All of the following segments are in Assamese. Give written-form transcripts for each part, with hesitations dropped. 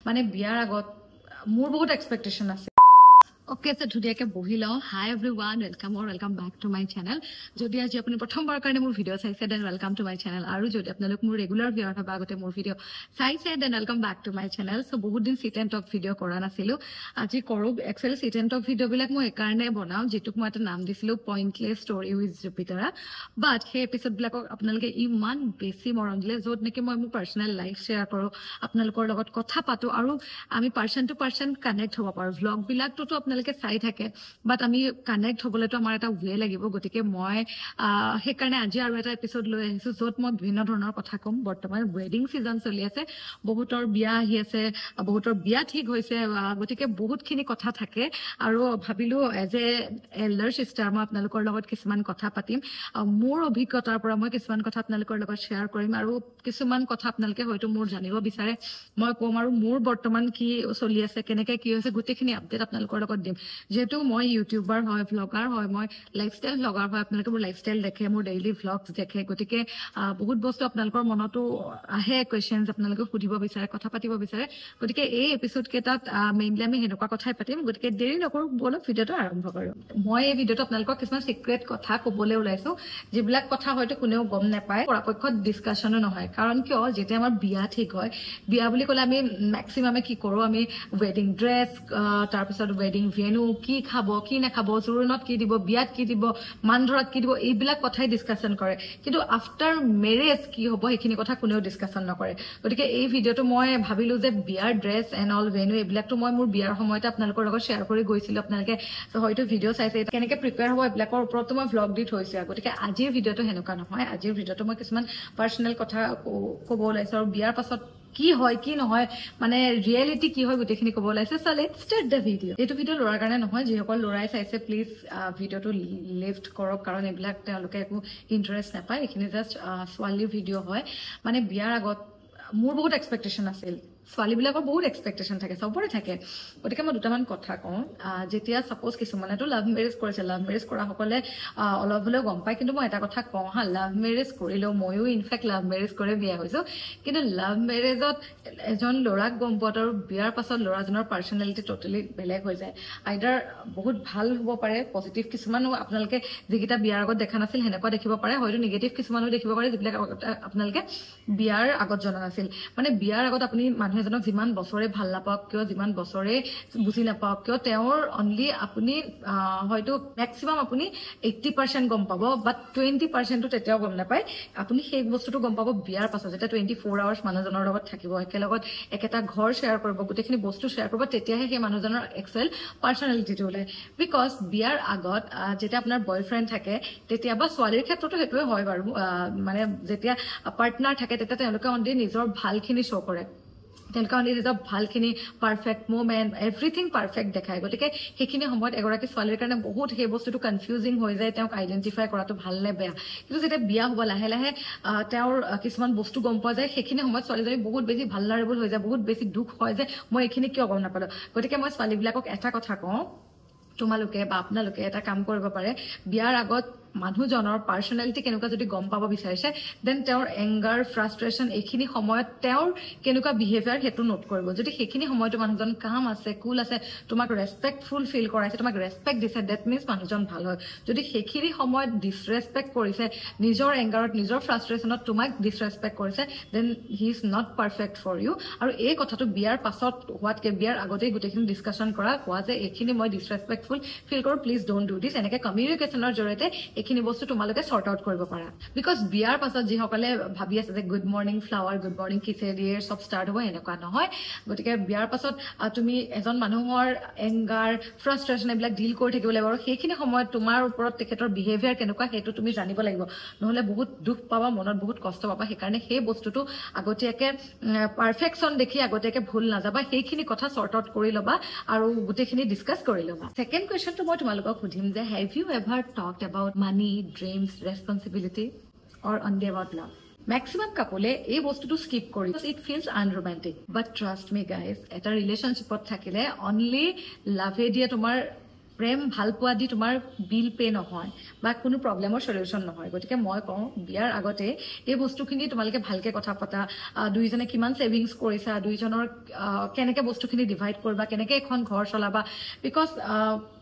মানে বিয়াৰ আগত মোৰ বহুত এক্সপেক্টেশন আছে Okay, so today I bohilo. Hi everyone, welcome back to my channel. Jodi aji apni prothom bar karone mur video saise then welcome to my channel. Aru jodi apnalok mur regular viewer hoba agote mur video saise then welcome back to my channel. So bahut din sit and talk video kora nasilu. Aji koro actually sit and talk video bilak moi ekarne banao jituk moi eta naam disilu pointless story with Jupiter. But he episode bilakok apnaloke iman besi morom dile jot neki moi mur personal life share koro apnalokor logot kotha patu aru ami person to person connect hoba paru. Vlog bilak to আপোনালোকে চাই থাকে বাট আমি কানেক্ট হবলে তো আমাৰ এটা ওয়ে লাগিব গতিকে মই হে কাৰণে আজি আৰু এটা এপিসোড লৈ আহিছো যত মই বিভিন্ন ধৰণৰ কথা কম বৰ্তমান ওয়েডিং সিজন চলি আছে বহুতৰ বিয়া আহি আছে বহুতৰ বিয়া ঠিক হৈছে গতিকে বহুতখিনি কথা থাকে আৰু ভাবিলো এজ এ এল্ডাৰ সিস্টাৰ মই আপোনালোকৰ লগত কিছুমান কথা পাতিম মোৰ অভিজ্ঞতাৰ পৰা মই কিছুমান কথা আপোনালোকৰ লগত শেয়াৰ কৰিম আৰু কিছুমান কথা আপোনালোকে হয়তো মোৰ জানিব বিচাৰে মই কম আৰু মোৰ বৰ্তমান কি চলি আছে কেনেকৈ কি হৈছে গোটেইখিনি আপডেট আপোনালোকৰ লগত দিম যেহেতু মই ইউটিউবাৰ হয় ব্লগাৰ হয় মই লাইফষ্টাইল ব্লগাৰ হয় আপোনালোকে মোৰ লাইফষ্টাইল দেখে মোৰ ডেইলি ভ্লগছ দেখে গতিকে বহুত বস্তু আপোনালোকৰ মনতো আহে কোৱেশ্চনছ আপোনালোকে সুধিব বিচাৰে কথা পাতিব বিচাৰে গতিকে এই এপিসোড কেটাত মেইনলি আমি হেনেকুৱা কথাই পাতিম গতিকে দেৰি নকৰো বলক ভিডিঅটো আৰম্ভ কৰো মই এই ভিডিঅটো আপোনালোকক কিছুমান সিক্ৰেট কথা ক'বলৈ ওলাইছো যিবিলাক কথা হয়তো কোনেও গম নাপায় পৰাপক্ষত ডিসকাশনো নহয় কাৰণ কিয় যেতিয়া আমাৰ বিয়া ঠিক হয় বিয়া বুলি ক'লে আমি ম্যাক্সিমামে কি কৰো আমি ওয়েডিং ড্ৰেছ তাৰ পিছত ওয়েডিং ভেনু কি খাব কি নাখাব জোৰোণত কি দিব বিয়াত কি দিব মানধৰাত কি দিব এইবিলাক কথাই ডিসকাশন কৰে কিন্তু আফটাৰ মেৰেজ কি হ'ব এইখিনি কথা কোনেও ডিসকাশন নকৰে গতিকে এই ভিডিঅটো মই ভাবিলো যে বিয়াৰ ড্ৰেছ এণ্ড অল ভেনু এইবিলাকটো মই মোৰ বিয়াৰ সময়তে আপোনালোকৰ লগত শ্বেয়াৰ কৰি গৈছিলো আপোনালোকে হয়তো ভিডিঅ' চাইছে কেনেকৈ প্ৰিপেয়াৰ হ'ব এইবিলাকৰ ওপৰতো মই ভ্লগ দি থৈছো গতিকে আজিৰ ভিডিঅটো হেনেকুৱা নহয় আজিৰ ভিডিঅটো মই কিছুমান পাৰ্সোনেল কথা ক'ব ওলাইছো আৰু বিয়াৰ পাছত কি হয় কি নহয় মানে ৰিয়েলিটি কি হয় গোটেইখিনি ক'ব ওলাইছে so let's start the video এইটো ভিডিঅ লৰাৰ কাৰণে নহয় যিসকল লৰাই চাইছে প্লিজ ভিডিঅটো লিফট কৰক কাৰণ এইবিলাক তেওঁলোকে একো ইন্টাৰেষ্ট নাপায় এইখিনি জাষ্ট ছোৱালীৰ ভিডিঅ হয় মানে বিয়াৰ আগত মোৰ বহুত এক্সপেক্টেশন আছিল ছোৱালীবিলাকৰ বহুত এক্সপেক্টেশন থাকে সবৰে থাকে গতিকে মই দুটামান কথা কওঁ যেতিয়া সাপোজ কিছুমানেতো লাভ মেৰেজ কৰিছে লাভ মেৰেজ কৰা সকলে অলপ হলেও গম পায় কিন্তু মই এটা কথা কওঁ হা লাভ মেৰেজ কৰিলেও ময়ো ইনফেক্ট লাভ মেৰেজ কৰে বিয়া হৈছো কিন্তু লাভ মেৰেজত এজন ল'ৰাক গম পোৱাত আৰু বিয়াৰ পাছত ল'ৰাজনৰ পাৰ্সোনেলিটি টোটালি বেলেগ হৈ যায় আইদাৰ বহুত ভাল হ'ব পাৰে পজিটিভ কিছুমানো আপোনালোকে যিকিটা বিয়াৰ আগত দেখা নাছিল হেনেকুৱা দেখিব পাৰে হয়তো নিগেটিভ কিছুমানো দেখিব পাৰে যিবিলাক আপোনালোকে বিয়াৰ আগত জনা নাছিল মানে বিয়াৰ আগত আপুনি এজনক যিমান বছৰে ভাল নাপাওক কিয় যিমান বছৰে বুজি নাপাওক কিয় তেওঁৰ অনলি আপুনি হয়তো ম্যাক্সিমাম আপুনি 80% গম পাব বাট 20% টো তেতিয়াও গম নাপায় আপুনি সেই বস্তুটো গম পাব বিয়াৰ পাছত যেতিয়া 24 আৱাৰ্ছ মানুহজনৰ লগত থাকিব একেলগত একেটা ঘৰ শ্বেয়াৰ কৰিব গোটেইখিনি বস্তু শ্বেয়াৰ কৰিব তেতিয়াহে সেই মানুহজনৰ এক্সুৱেল পাৰ্সোনেলিটিটো ওলায় বিকজ বিয়াৰ আগত যেতিয়া আপোনাৰ বয়ফ্ৰেণ্ড থাকে তেতিয়া বা ছোৱালীৰ ক্ষেত্ৰতো সেইটোৱে হয় বাৰু মানে যেতিয়া পাৰ্টনাৰ থাকে তেতিয়া তেওঁলোকে অনলি নিজৰ ভালখিনি শ্ব' কৰে তেওঁলোকে অনলি নিজৰ ভালখিনি পাৰফেক্ট মোমেণ্ট এভৰিথিং পাৰফেক্ট দেখায় গতিকে সেইখিনি সময়ত এগৰাকী ছোৱালীৰ কাৰণে বহুত সেই বস্তুটো কনফিউজিং হৈ যায় তেওঁক আইডেণ্টিফাই কৰাটো ভাল নে বেয়া কিন্তু যেতিয়া বিয়া হ'ব লাহে লাহে তেওঁৰ কিছুমান বস্তু গম পোৱা যায় সেইখিনি সময়ত ছোৱালীজনী বহুত বেছি ভালনাৰেবল হৈ যায় বহুত বেছি দুখ হয় যে মই এইখিনি কিয় গম নাপালো গতিকে মই ছোৱালীবিলাকক এটা কথা কওঁ তোমালোকে বা আপোনালোকে এটা কাম কৰিব পাৰে বিয়াৰ আগত মানুহজনৰ পাৰ্সোনেলিটি কেনেকুৱা যদি গম পাব বিচাৰিছে দেন তেওঁৰ এংগাৰ ফ্ৰাষ্ট্ৰেশ্যন এইখিনি সময়ত তেওঁৰ কেনেকুৱা বিহেভিয়াৰ হেতু নোট কৰিব যদি সেইখিনি সময়তো মানুহজন কাম আছে কুল আছে তোমাক ৰেসপেক্টফুল ফিল কৰাইছে তোমাক ৰেসপেক্ট দিছে দ্যাট মিন্স মানুহজন ভাল হয় যদি সেইখিনি সময়ত ডিসৰেসপেক্ট কৰিছে নিজৰ এংগাৰত নিজৰ ফ্ৰাষ্ট্ৰেশ্যনত তোমাক ডিসৰেসপেক্ট কৰিছে then he is not perfect for you আৰু এই কথাটো বিয়াৰ পাছত হোৱাতকে বিয়াৰ আগতেই গোটেইখিনি ডিসকাশন কৰা কোৱা যে এইখিনি মই ডিসৰেসপেক্টফুল ফিল কৰোঁ প্লিজ ডোন্ট ডু দিছ এনেকৈ কমিউনিকেশ্যনৰ জৰিয়তে এইখিনি বস্তু তোমালোকে সৰ্ট আউট কৰিব পাৰা বিকজ বিয়াৰ পাছত যিসকলে ভাবি আছে যে good morning flower good morning কিছে দিয়ে সব ষ্টাৰ্ট হ'ব এনেকুৱা নহয় গতিকে বিয়াৰ পাছত তুমি এজন মানুহৰ এংগাৰ ফ্ৰাষ্ট্ৰেশ্যন এইবিলাক ডিল কৰি থাকিব লাগিব আৰু সেইখিনি সময়ত তোমাৰ ওপৰত তেখেতৰ বিহেভিয়াৰ কেনেকুৱা সেইটো তুমি জানিব লাগিব নহলে বহুত দুখ পাবা মনত বহুত কষ্ট পাবা সেইকাৰণে সেই বস্তুটো আগতীয়াকে পাৰফেকশ্যন দেখি আগতীয়াকে ভুল নাযাবা সেইখিনি কথা সৰ্ট আউট কৰি ল'বা আৰু গোটেইখিনি ডিছকাছ কৰি ল'বা সেকেণ্ড কুৱেশ্যনটো মই তোমালোকক সুধিম যে have you ever talked about money dreams, responsibility, or only about love. Maximum couple এই বস্তুটো স্কিপ কৰি it feels unromantic. But trust me guys, এটা ৰিলেশনশিপত থাকিলে only love দিয়ে তোমাৰ প্ৰেম ভাল পোৱা দি তোমাৰ বিল পে নহয় বা কোনো প্ৰব্লেমৰ সলিউশন নহয় গতিকে মই কওঁ বিয়াৰ আগতে এই বস্তুখিনি তোমালোকে ভালকে কথা পতা দুইজনে কিমান সেভিংস কৰিছা দুইজনৰ কেনেকে বস্তুখিনি ডিভাইড কৰিবা কেনেকে এখন ঘৰ চলাবা বিকজ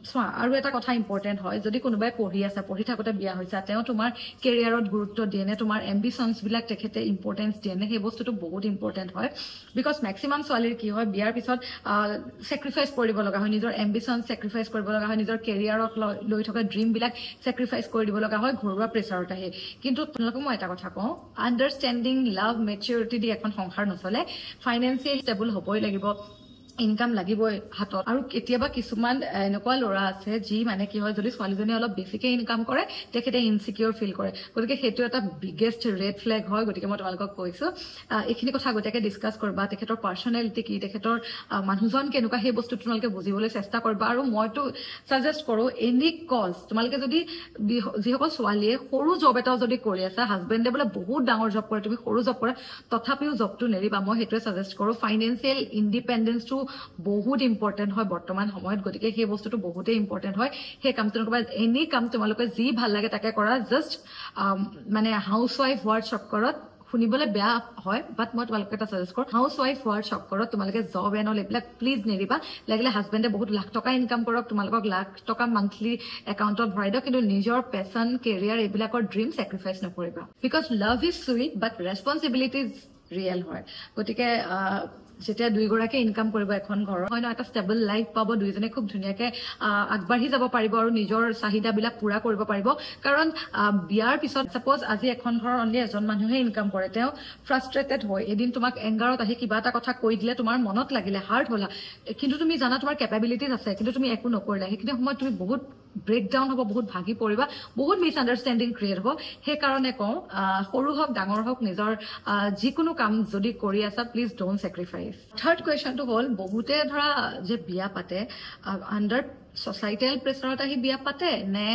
চোৱা আৰু এটা কথা ইম্পৰ্টেণ্ট হয় যদি কোনোবাই পঢ়ি থাকোঁতে বিয়া হৈছে তেওঁ তোমাৰ কেৰিয়াৰত গুৰুত্ব দিয়ে নে তোমাৰ এম্বিশ্যনছবিলাক তেখেতে ইম্পৰ্টেঞ্চ দিয়ে নে সেই বস্তুটো বহুত ইম্পৰ্টেণ্ট হয় বিকজ মেক্সিমাম ছোৱালীৰ কি হয় বিয়াৰ পিছত ছেক্ৰিফাইচ কৰিব লগা হয় নিজৰ এম্বিশ্যন ছেক্ৰিফাইচ কৰিব লগা হয় নিজৰ কেৰিয়াৰক লৈ থকা ড্ৰিমবিলাক ছেক্ৰিফাইচ কৰি দিব লগা হয় ঘৰুৱা প্ৰেছাৰত আহে কিন্তু তোমালোকক মই এটা কথা কওঁ আণ্ডাৰষ্টেণ্ডিং লাভ মেচিউৰিটি দি এখন সংসাৰ নচলে ফাইনেন্সিয়েলি ষ্টেবল হ'বই লাগিব ইনকাম লাগিবই হাতত আৰু কেতিয়াবা কিছুমান এনেকুৱা ল'ৰা আছে যি মানে কি হয় যদি ছোৱালীজনীয়ে অলপ বেছিকে ইনকাম কৰে তেখেতে ইনচিকিউৰ ফিল কৰে গতিকে সেইটো এটা বিগেষ্ট ৰেড ফ্লেগ হয় গতিকে মই তোমালোকক কৈছোঁ এইখিনি কথা আগতীয়াকৈ ডিছকাছ কৰিবা তেখেতৰ পাৰ্চনেলিটি কি তেখেতৰ মানুহজন কেনেকুৱা সেই বস্তুটো তোমালোকে বুজিবলৈ চেষ্টা কৰিবা আৰু মইতো ছাজেষ্ট কৰোঁ এনি কজ তোমালোকে যদি যিসকল ছোৱালীয়ে সৰু জব এটাও যদি কৰি আছা হাজবেণ্ডে বোলে বহুত ডাঙৰ জব কৰে তুমি সৰু জব কৰা তথাপিও জবটো নেৰিবা মই সেইটোৱে ছাজেষ্ট কৰোঁ ফাইনেন্সিয়েল ইণ্ডিপেণ্ডেঞ্চটো বহুত ইম্পৰ্টেণ্ট হয় বৰ্তমান সময়ত গতিকে সেই বস্তুটো বহুতেই ইম্পৰ্টেণ্ট হয় সেই কামটো নকৰা এনি কাম তোমালোকে যি ভাল লাগে তাকে কৰা জাষ্ট মানে হাউচ ৱাইফ হোৱাৰ চক্কৰত শুনিবলৈ বেয়া হয় বাট মই তোমালোকে এটা ছাজেষ্ট কৰোঁ হাউচ ৱাইফ হোৱাৰ চক্কৰত তোমালোকে জব এণ্ড অল এইবিলাক প্লিজ নেৰিবা লাগিলে হাজবেণ্ডে বহুত লাখ টকা ইনকাম কৰক তোমালোকক লাখ টকা মান্থলি একাউণ্টত ভৰাই দিয়ক কিন্তু নিজৰ পেশ্যন কেৰিয়াৰ এইবিলাকৰ ড্ৰিম ছেক্ৰিফাইচ নকৰিবা because love is sweet but responsibilities real হয় গতিকে যেতিয়া দুইগৰাকী ইনকাম কৰিব এখন ঘৰৰ হয় ন এটা ষ্টেবল লাইফ পাব দুইজনে খুব ধুনীয়াকৈ আগবাঢ়ি যাব পাৰিব আৰু নিজৰ চাহিদাবিলাক পূৰা কৰিব পাৰিব কাৰণ বিয়াৰ পিছত ছাপ'জ আজি এখন ঘৰৰ অনলি এজন মানুহে ইনকাম কৰে তেওঁ ফ্ৰাষ্ট্ৰেটেড হয় এদিন তোমাক এংগাৰত আহি কিবা এটা কথা কৈ দিলে তোমাৰ মনত লাগিলে হাৰ্ট হ'লা কিন্তু তুমি জানা তোমাৰ কেপাবিলিটিজ আছে কিন্তু তুমি একো নকৰিলা সেইখিনি সময়ত তুমি বহুত ব্ৰেকডাউন হ'ব বহুত ভাগি পৰিবা বহুত মিছ আণ্ডাৰষ্টেণ্ডিং ক্ৰিয়েট হ'ব সেইকাৰণে কওঁ সৰু হওক ডাঙৰ হওক নিজৰ যিকোনো কাম যদি কৰি আছা প্লিজ ডোণ্ট ছেক্ৰিফাইচ থাৰ্ড কুৱেশ্যনটো হ'ল বহুতে ধৰা যে বিয়া পাতে আণ্ডাৰ ছ'চাইটেল প্ৰেছাৰত আহি বিয়া পাতে নে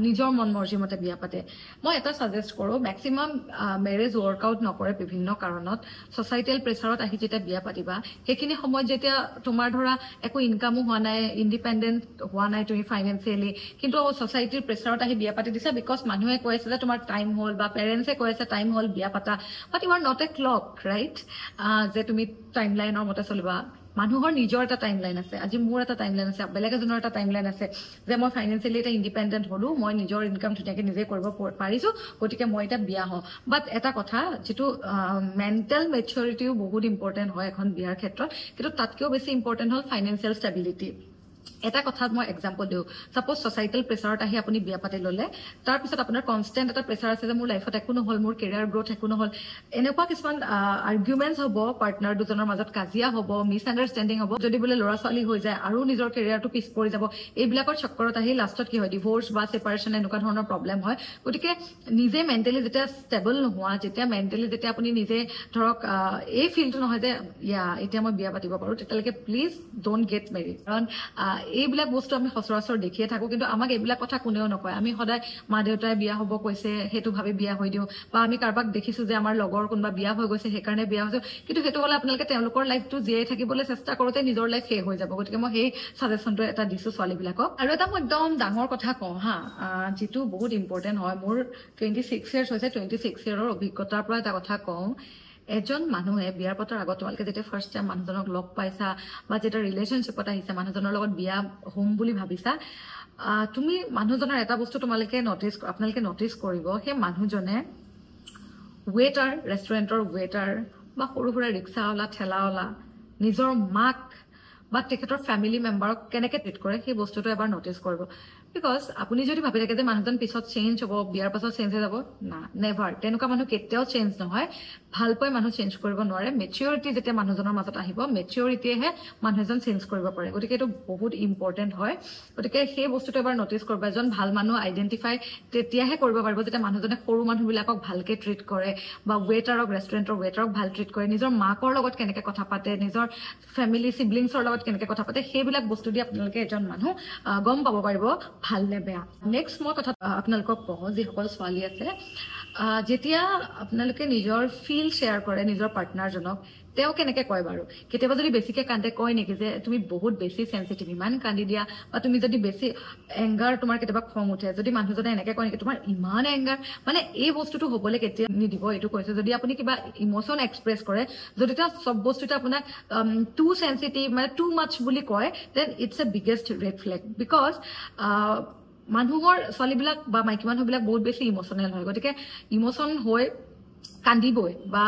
নিজৰ মন মৰ্জি মতে বিয়া পাতে মই এটা ছাজেষ্ট কৰোঁ মেক্সিমাম মেৰেজ ৱৰ্কআউট নকৰে বিভিন্ন কাৰণত ছ'চাইটেল প্ৰেছাৰত আহি যেতিয়া বিয়া পাতিবা সেইখিনি সময়ত যেতিয়া তোমাৰ ধৰা একো ইনকামো হোৱা নাই ইণ্ডিপেণ্ডেণ্ট হোৱা নাই তুমি ফাইনেন্সিয়েলি কিন্তু ছ'চাইটিৰ প্ৰেছাৰত আহি বিয়া পাতি দিছা বিকজ মানুহে কৈ আছে যে তোমাৰ টাইম হ'ল বা পেৰেণ্টছে কৈ আছে টাইম হ'ল বিয়া পাতা but you are not a clock right যে তুমি টাইম লাইনৰ মতে চলিবা মানুহৰ নিজৰ এটা টাইম লাইন আছে আজি মোৰ এটা টাইম লাইন আছে বেলেগ এজনৰ এটা টাইম লাইন আছে যে মই ফাইনেন্সিয়েলি এটা ইণ্ডিপেণ্ডেণ্ট হ'লোঁ মই নিজৰ ইনকাম ধুনীয়াকৈ নিজে কৰিব পাৰিছোঁ গতিকে মই এতিয়া বিয়া হওঁ বাট এটা কথা যিটো মেণ্টেল মেচিউৰিটিও বহুত ইম্পৰ্টেণ্ট হয় এখন বিয়াৰ ক্ষেত্ৰত কিন্তু তাতকৈও বেছি ইম্পৰ্টেণ্ট হ'ল ফাইনেন্সিয়েল ষ্টেবিলিটি এটা কথাত মই এক্সাম্পল দিওঁ ছাপ'জ ছ'চাইটেল প্ৰেছাৰত আহি আপুনি বিয়া পাতি ল'লে তাৰপিছত আপোনাৰ কনষ্টেণ্ট এটা প্ৰেছাৰ আছে যে মোৰ লাইফত একো নহ'ল মোৰ কেৰিয়াৰ গ্ৰ'থ একো নহ'ল এনেকুৱা কিছুমান আৰ্গুমেণ্টছ হ'ব পাৰ্টনাৰ দুজনৰ মাজত কাজিয়া হ'ব মিছ আণ্ডাৰষ্টেণ্ডিং হ'ব যদি বোলে ল'ৰা ছোৱালী হৈ যায় আৰু নিজৰ কেৰিয়াৰটো পিছ পৰি যাব এইবিলাকৰ চক্কৰত আহি লাষ্টত কি হয় ডিভ'ৰ্চ বা ছেপাৰেশ্যন এনেকুৱা ধৰণৰ প্ৰব্লেম হয় গতিকে নিজে মেণ্টেলি যেতিয়া ষ্টেবল নোহোৱা যেতিয়া মেণ্টেলি যেতিয়া আপুনি নিজে ধৰক এই ফিলটো নহয় যে এতিয়া মই বিয়া পাতিব পাৰোঁ তেতিয়ালৈকে প্লিজ ডোণ্ট গেট মেৰিড কাৰণ এইবিলাক বস্তু আমি সচৰাচৰ দেখিয়ে থাকোঁ কিন্তু আমাক এইবিলাক কথা কোনেও নকয় আমি সদায় মা দেউতাই বিয়া হ'ব কৈছে সেইটো ভাবি বিয়া হৈ দিওঁ বা আমি কাৰোবাক দেখিছোঁ যে আমাৰ লগৰ কোনোবা বিয়া হৈ গৈছে সেইকাৰণে বিয়া হৈছোঁ কিন্তু সেইটো হ'লে আপোনালোকে তেওঁলোকৰ লাইফটো জীয়াই থাকিবলৈ চেষ্টা কৰোঁতে নিজৰ লাইফ শেষ হৈ যাব গতিকে মই সেই ছাজেশ্যনটো এটা দিছোঁ ছোৱালীবিলাকক আৰু এটা মই একদম ডাঙৰ কথা কওঁ হা যিটো বহুত ইম্পৰ্টেণ্ট হয় মোৰ 26 ইয়াৰ্ছ হৈছে 26 ইয়াৰৰ অভিজ্ঞতাৰ পৰা এটা কথা কওঁ এজন মানুহে বিয়াৰ পতাৰ আগত তোমালোকে যেতিয়া ফাৰ্ষ্ট টাইম মানুহজনক লগ পাইছা বা যেতিয়া ৰিলেশ্যনশ্বিপত আহিছা মানুহজনৰ লগত বিয়া হ'ম বুলি ভাবিছা তুমি মানুহজনৰ এটা বস্তু আপোনালোকে নটিচ কৰিব সেই মানুহজনে ৱেটাৰ ৰেষ্টুৰেণ্টৰ ৱেটাৰ বা সৰু সুৰা ৰিক্সাৱালা ঠেলাৱালা নিজৰ মাক বা তেখেতৰ ফেমিলি মেম্বাৰক কেনেকৈ ট্ৰিট কৰে সেই বস্তুটো এবাৰ নটিচ কৰিব বিকজ আপুনি যদি ভাবি থাকে যে মানুহজন পিছত চেঞ্জ হ'ব বিয়াৰ পাছত চেঞ্জ হৈ যাব না নেভাৰ তেনেকুৱা মানুহ কেতিয়াও চেঞ্জ নহয় ভালকৈ মানুহ চেঞ্জ কৰিব নোৱাৰে মেচিউৰিটি যেতিয়া মানুহজনৰ মাজত আহিব মেচিউৰিটিয়েহে মানুহ এজন চেঞ্জ কৰিব পাৰে গতিকে এইটো বহুত ইম্পৰ্টেণ্ট হয় গতিকে সেই বস্তুটো এবাৰ নটিচ কৰিব এজন ভাল মানুহ আইডেণ্টিফাই তেতিয়াহে কৰিব পাৰিব যেতিয়া মানুহজনে সৰু মানুহবিলাকক ভালকৈ ট্ৰিট কৰে বা ৱেটাৰক ৰেষ্টুৰেণ্টৰ ৱেটাৰক ভাল ট্ৰিট কৰে নিজৰ মাকৰ লগত কেনেকৈ কথা পাতে নিজৰ ফেমিলি চিবলিংছৰ লগত কেনেকৈ কথা পাতে সেইবিলাক বস্তু দি আপোনালোকে এজন মানুহ গম পাব পাৰিব ভাল নে বেয়া নেক্সট মই কথা আপোনালোকক কওঁ যিসকল ছোৱালী আছে যেতিয়া আপোনালোকে নিজৰ ফিল শ্বেয়াৰ কৰে নিজৰ পাৰ্টনাৰজনক তেওঁ কেনেকৈ কয় বাৰু কেতিয়াবা যদি বেছিকৈ কান্দে কয় নেকি যে তুমি বহুত বেছি চেঞ্চিটিভ ইমান কান্দি দিয়া বা তুমি যদি বেছি এংগাৰ তোমাৰ কেতিয়াবা খং উঠে যদি মানুহজনে এনেকৈ কয় নেকি তোমাৰ ইমান এংগাৰ মানে এই বস্তুটো হ'বলৈ কেতিয়া নিদিব এইটো কৈছে যদি আপুনি কিবা ইম'চন এক্সপ্ৰেছ কৰে যদি তেওঁ চব বস্তুতে আপোনাক টু চেঞ্চিটিভ মানে টু মাছ বুলি কয় then it's a biggest red flag because মানুহৰ ছোৱালীবিলাক বা মাইকী মানুহবিলাক বহুত বেছি ইম'চনেল হয় গতিকে ইম'চন হৈ কান্দিবই বা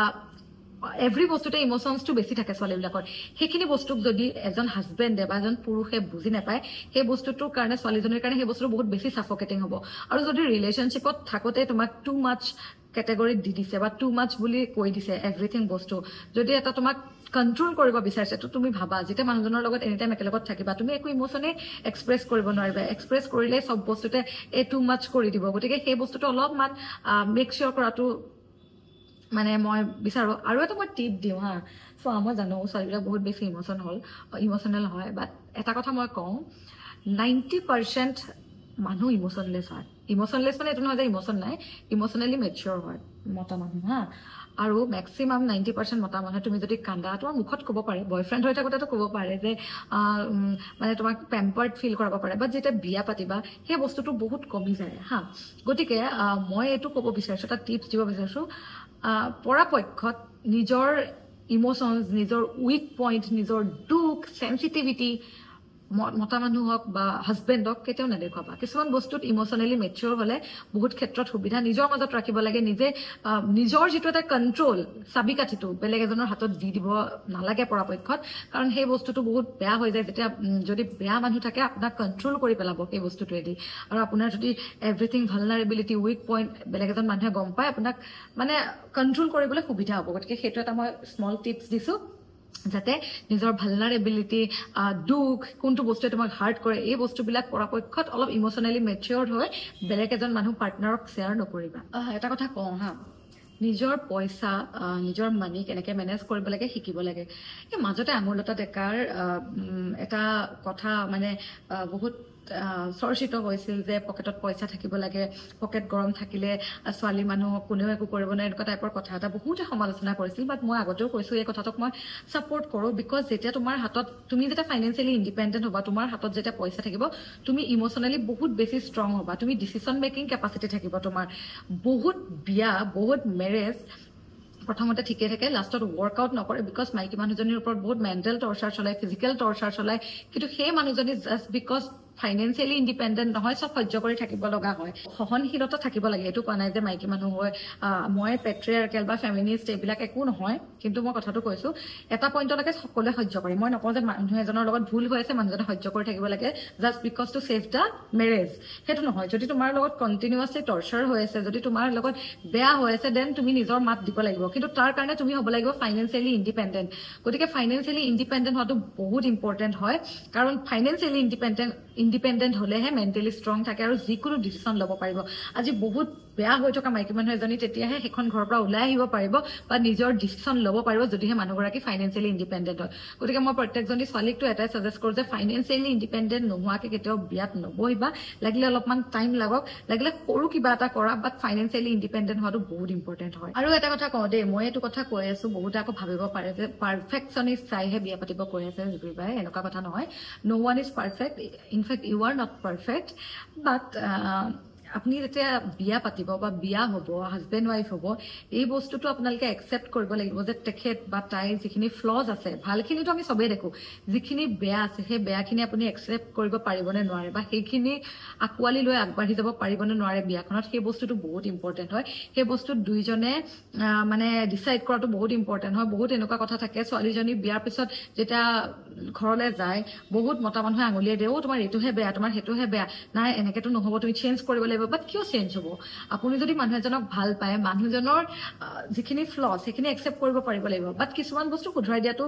এভৰি বস্তুতে ইম'চনছটো বেছি থাকে ছোৱালীবিলাকৰ সেইখিনি বস্তুক যদি এজন হাজবেণ্ডে বা এজন পুৰুষে বুজি নাপায় সেই বস্তুটোৰ কাৰণে ছোৱালীজনীৰ কাৰণে সেই বস্তুটো বহুত বেছি ছাফকেটিং হ'ব আৰু যদি ৰিলেশ্যনশ্বিপত থাকোঁতে তোমাক টু মাছ কেটেগৰীত দি দিছে বা টু মাছ বুলি কৈ দিছে এভৰিথিং বস্তু যদি এটা তোমাক কণ্ট্ৰল কৰিব বিচাৰিছে তো তুমি ভাবা যেতিয়া মানুহজনৰ লগত এনি টাইম একেলগত থাকিবা তুমি একো ইম'চনে এক্সপ্ৰেছ কৰিব নোৱাৰিবা এক্সপ্ৰেছ কৰিলে চব বস্তুতে এই টু মাছ কৰি দিব গতিকে সেই বস্তুটো অলপমান মেক চিয়'ৰ কৰাটো মানে মই বিচাৰোঁ আৰু এটা মই টিপ দিওঁ হা চ' মই জানো ছোৱালীবিলাক বহুত বেছি ইম'চনেল হয় বাট এটা কথা মই কওঁ 90% মানুহ ইম'চনলেছ হয় ইম'চনলেছ মানে এইটো নহয় যে ইম'চন নাই ইম'চনেলি মেচিয়'ৰ হয় মতা মানুহ হা আৰু মেক্সিমাম 90% মতা মানুহে তুমি যদি কান্দা তোমাৰ মুখত ক'ব পাৰে বয়ফ্ৰেণ্ড হৈ থাকোঁতেতো ক'ব পাৰে যে মানে তোমাক পেম্পাৰ্ড ফিল কৰাব পাৰে বাট যেতিয়া বিয়া পাতিবা সেই বস্তুটো বহুত কমি যায় হা গতিকে মই এইটো ক'ব বিচাৰিছোঁ এটা টিপছ দিব বিচাৰিছোঁ পৰাপক্ষত নিজৰ ইম'চনছ নিজৰ উইক পইণ্ট নিজৰ দুখ চেঞ্চিটিভিটি মতা মানুহক বা হাজবেণ্ডক কেতিয়াও নেদেখুৱাবা কিছুমান বস্তুত ইম'চনেলি মেচিয়'ৰ হ'লে বহুত ক্ষেত্ৰত সুবিধা নিজৰ মাজত ৰাখিব লাগে নিজে নিজৰ যিটো এটা কণ্ট্ৰল চাবিকাঠিটো বেলেগ এজনৰ হাতত দি দিব নালাগে পৰাপক্ষত কাৰণ সেই বস্তুটো বহুত বেয়া হৈ যায় যেতিয়া যদি বেয়া মানুহ থাকে আপোনাক কণ্ট্ৰল কৰি পেলাব সেই বস্তুটোৱেদি আৰু আপোনাৰ যদি এভৰিথিং ভালনাৰেবিলিটি উইক পইণ্ট বেলেগ এজন মানুহে গম পায় আপোনাক মানে কণ্ট্ৰল কৰিবলৈ সুবিধা হ'ব গতিকে সেইটো এটা মই স্মল টিপছ দিছোঁ যাতে নিজৰ ভালনাৰেবিলিটি দুখ কোনটো বস্তুৱে তোমাক হাৰ্ট কৰে এই বস্তুবিলাক পৰাপক্ষত অলপ ইম'চনেলি মেচিয়'ৰ্ড হৈ বেলেগ এজন মানুহ পাৰ্টনাৰক শ্বেয়াৰ নকৰিবা এটা কথা কওঁ হা নিজৰ পইচা নিজৰ মানি কেনেকৈ মেনেজ কৰিব লাগে শিকিব লাগে এই মাজতে আমোলতা ডেকাৰ এটা কথা মানে বহুত চৰ্চিত হৈছিল যে পকেটত পইচা থাকিব লাগে পকেট গৰম থাকিলে ছোৱালী মানুহক কোনেও একো কৰিব নোৱাৰে এনেকুৱা টাইপৰ কথা এটা বহুতে সমালোচনা কৰিছিল বাট মই আগতেও কৈছোঁ এই কথাটোক মই ছাপৰ্ট কৰোঁ বিকজ যেতিয়া তোমাৰ হাতত তুমি যেতিয়া ফাইনেন্সিয়েলি ইণ্ডিপেণ্ডেণ্ট হ'বা তোমাৰ হাতত যেতিয়া পইচা থাকিব তুমি ইম'চনেলি বহুত বেছি ষ্ট্ৰং হ'বা তুমি ডিচিশ্যন মেকিং কেপাচিটি থাকিব তোমাৰ বহুত বিয়া বহুত মেৰেজ প্ৰথমতে ঠিকে থাকে লাষ্টত ৱৰ্কআউট নকৰে বিকজ মাইকী মানুহজনীৰ ওপৰত বহুত মেণ্টেল টৰ্চাৰ চলায় ফিজিকেল টৰ্চাৰ চলায় কিন্তু সেই মানুহজনী জাষ্ট বিকজ ফাইনেন্সিয়েলি ইণ্ডিপেণ্ডেণ্ট নহয় চব সহ্য কৰি থাকিব লগা হয় সহনশীলতা থাকিব লাগে এইটো কোৱা নাই যে মাইকী মানুহ হয় মই পেট্ৰিয়াৰ্কেল বা ফেমিনিষ্ট এইবিলাক একো নহয় কিন্তু মই কথাটো কৈছোঁ এটা পইণ্টলৈকে সকলোৱে সহ্য কৰে মই নকওঁ যে মানুহ এজনৰ লগত ভুল হৈ আছে মানুহজনে সহ্য কৰি থাকিব লাগে just because to save the marriage সেইটো নহয় যদি তোমাৰ লগত কণ্টিনিউৱাছলি টৰ্চাৰ হৈ আছে যদি তোমাৰ লগত বেয়া হৈ আছে দেন তুমি নিজৰ মাত দিব লাগিব কিন্তু তাৰ কাৰণে তুমি হ'ব লাগিব ফাইনেন্সিয়েলি ইণ্ডিপেণ্ডেণ্ট গতিকে ফাইনেন্সিয়েলি ইণ্ডিপেণ্ডেণ্ট হোৱাটো বহুত ইম্পৰ্টেণ্ট হয় কাৰণ ফাইনেন্সিয়েলি ইণ্ডিপেণ্ডেণ্ট হ'লেহে মেণ্টেলি ষ্ট্ৰং থাকে আৰু যিকোনো ডিচিশ্যন ল'ব পাৰিব আজি বহুত বেয়া হৈ থকা মাইকী মানুহ এজনী তেতিয়াহে সেইখন ঘৰৰ পৰা ওলাই আহিব পাৰিব বা নিজৰ ডিচিশ্যন ল'ব পাৰিব যদিহে মানুহগৰাকী ফাইনেন্সিয়েলি ইণ্ডিপেণ্ডেণ্ট হয় গতিকে মই প্ৰত্যেকজনী ছোৱালীকটো এটাই ছাজেষ্ট কৰোঁ যে ফাইনেন্সিয়েলি ইণ্ডিপেণ্ডেণ্ট নোহোৱাকৈ কেতিয়াও বিয়াত নবহিবা লাগিলে অলপমান টাইম লাগক লাগিলে সৰু কিবা এটা কৰা বাট ফাইনেন্সিয়েলি ইণ্ডিপেণ্ডেণ্ট হোৱাটো বহুত ইম্পৰ্টেণ্ট হয় আৰু এটা কথা কওঁ দেই মই এইটো কথা কৈ আছোঁ বহুতে আকৌ ভাবিব পাৰে যে পাৰফেকশ্যনিষ্ট চাইহে বিয়া পাতিব কৈ আছে জুবিবাই এনেকুৱা কথা নহয় no' one is perfect in fact you are not perfect but আপুনি যেতিয়া বিয়া পাতিব বা বিয়া হ'ব হাজবেণ্ড ৱাইফ হ'ব এই বস্তুটো আপোনালোকে একচেপ্ট কৰিব লাগিব যে তেখেত বা তাইৰ যিখিনি ফ্লজ আছে ভালখিনিতো আমি চবেই দেখোঁ যিখিনি বেয়া আছে সেই বেয়াখিনি আপুনি একচেপ্ট কৰিব পাৰিবনে নোৱাৰে বা সেইখিনি আঁকোৱালি লৈ আগবাঢ়ি যাব পাৰিবনে নোৱাৰে বিয়াখনত সেই বস্তুটো বহুত ইম্পৰ্টেণ্ট হয় সেই বস্তুত দুইজনে মানে ডিচাইড কৰাটো বহুত ইম্পৰ্টেণ্ট হয় বহুত এনেকুৱা কথা থাকে ছোৱালীজনী বিয়াৰ পিছত যেতিয়া ঘৰলৈ যায় বহুত মতা মানুহে আঙুলিয়াই দিয়ে তোমাৰ এইটোহে বেয়া তোমাৰ সেইটোহে বেয়া নাই এনেকৈতো নহ'ব তুমি চেঞ্জ কৰিব লাগিব বাট কিয় চেঞ্জ হ'ব আপুনি যদি মানুহ এজনক ভাল পায় মানুহজনৰ যিখিনি ফ্লজ সেইখিনি একচেপ্ট কৰিব পাৰিব লাগিব বাট কিছুমান বস্তু শুধৰাই দিয়াটো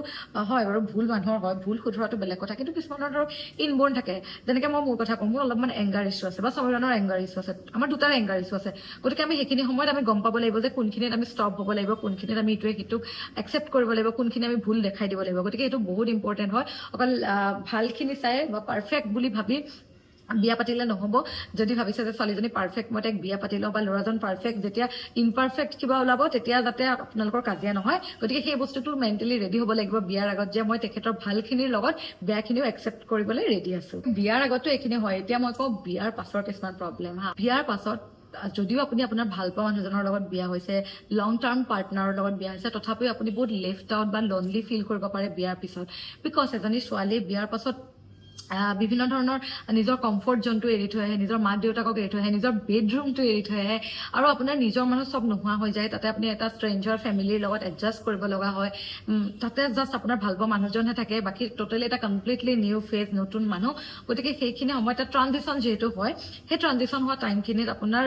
হয় বাৰু ভুল মানুহৰ হয় ভুল শুধৰোৱাটো বেলেগ কথা কিন্তু কিছুমানৰ ধৰক ইনবৰ্ণ থাকে যেনেকৈ মই মোৰ কথা কওঁ মোৰ অলপমান এংগাৰ ইছ্যু আছে বা চবজনৰ এংগাৰ ইছ্যু আছে আমাৰ দুটাৰ এংগাৰ ইছ্যু আছে গতিকে আমি সেইখিনি সময়ত আমি গম পাব লাগিব যে কোনখিনিত আমি ষ্টপ হ'ব লাগিব কোনখিনিত আমি ইটোৱে সিটোক একচেপ্ট কৰিব লাগিব কোনখিনি আমি ভুল দেখাই দিব লাগিব গতিকে এইটো বহুত ইম্পৰ্টেণ্ট হয় অকল ভালখিনি চাই বা পাৰফেক্ট বুলি ভাবি বিয়া পাতিলে নহব যদি ভাবিছে যে ছোৱালীজনী পাৰফেক্ট মই তাইক বিয়া পাতি লওঁ বা ল'ৰাজন পাৰফেক্ট যেতিয়া ইমপাৰফেক্ট কিবা ওলাব তেতিয়া যাতে আপোনালোকৰ কাজিয়া নহয় গতিকে সেই বস্তুটো মেণ্টেলি ৰেডি হ'ব লাগিব বিয়াৰ আগত যে মই তেখেতৰ ভালখিনিৰ লগত বেয়াখিনিও একচেপ্ট কৰিবলৈ ৰেডি আছো বিয়াৰ আগতো এইখিনি হয় এতিয়া মই কওঁ বিয়াৰ পাছৰ কিছুমান প্ৰব্লেম হা বিয়াৰ পাছত যদিও আপুনি আপোনাৰ ভাল পোৱা মানুহজনৰ লগত বিয়া হৈছে লং টাৰ্ম পাৰ্টনাৰৰ লগত বিয়া হৈছে তথাপিও আপুনি বহুত লেফট আউট বা লনলি ফিল কৰিব পাৰে বিয়াৰ পিছত বিকজ এজনী ছোৱালী বিয়াৰ পাছত বিভিন্ন ধৰণৰ নিজৰ কমফৰ্ট জোনটো এৰি থৈ আহে নিজৰ মাক দেউতাকক এৰি থৈ আহে নিজৰ বেডৰুমটো এৰি থৈ আহে আৰু আপোনাৰ নিজৰ মানুহ চব নোহোৱা হৈ যায় তাতে আপুনি এটা ষ্ট্ৰেঞ্জাৰ ফেমিলিৰ লগত এডজাষ্ট কৰিব লগা হয় তাতে জাষ্ট আপোনাৰ ভাল পোৱা মানুহজনহে থাকে বাকী টোটেলি এটা কমপ্লিটলি নিউ ফেজ নতুন মানুহ গতিকে সেইখিনি সময়ত এটা ট্ৰানজিশ্যন যিহেতু হয় সেই ট্ৰানজিশ্যন হোৱা টাইমখিনিত আপোনাৰ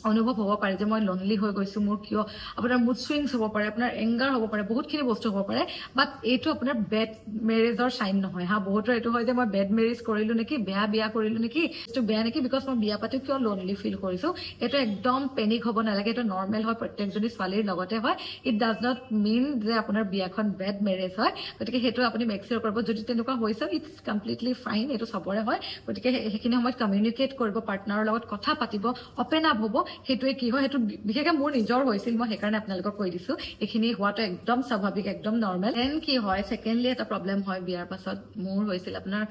অনুভৱ হ'ব পাৰে যে মই লনলি হৈ গৈছো মোৰ কিয় আপোনাৰ মুড সুইংছ হ'ব পাৰে আপোনাৰ এংগাৰ হ'ব পাৰে বহুতখিনি বস্তু হ'ব পাৰে বাট এইটো আপোনাৰ বেড মেৰেজৰ চাইন নহয় হা বহুতৰ এইটো হয় যে মই বেড মেৰেজ কৰিলো নেকি বেয়া বিয়া কৰিলো নেকি এইটো বেয়া নেকি বিকজ মই বিয়া পাতি কিয় লনলি ফিল কৰিছো এইটো একদম পেনিক হ'ব নালাগে এইটো নৰ্মেল হয় প্ৰত্যেকজনী ছোৱালীৰ লগতে হয় ইট ডাজ নট মিন যে আপোনাৰ বিয়াখন বেড মেৰেজ হয় গতিকে সেইটো আপুনি মেক চিয়ৰ কৰিব যদি তেনেকুৱা হৈছে ইটছ কমপ্লিটলি ফাইন এইটো চবৰে হয় গতিকে সেইখিনি সময়ত কমিউনিকেট কৰিব পাৰ্টনাৰৰ লগত কথা পাতিব অপেন আপ হ'ব সেইটোৱে কি হয় সেইটো বিশেষকৈ মোৰ নিজৰ হৈছিল মই সেইকাৰণে আপোনালোকক কৈ দিছো এইখিনি হোৱাটো একদম স্বাভাৱিক একদম নৰ্মেল দেন কি হয় ছেকেণ্ডলি এটা প্ৰব্লেম হয় বিয়াৰ পাছত মোৰ হৈছিল আপোনাৰ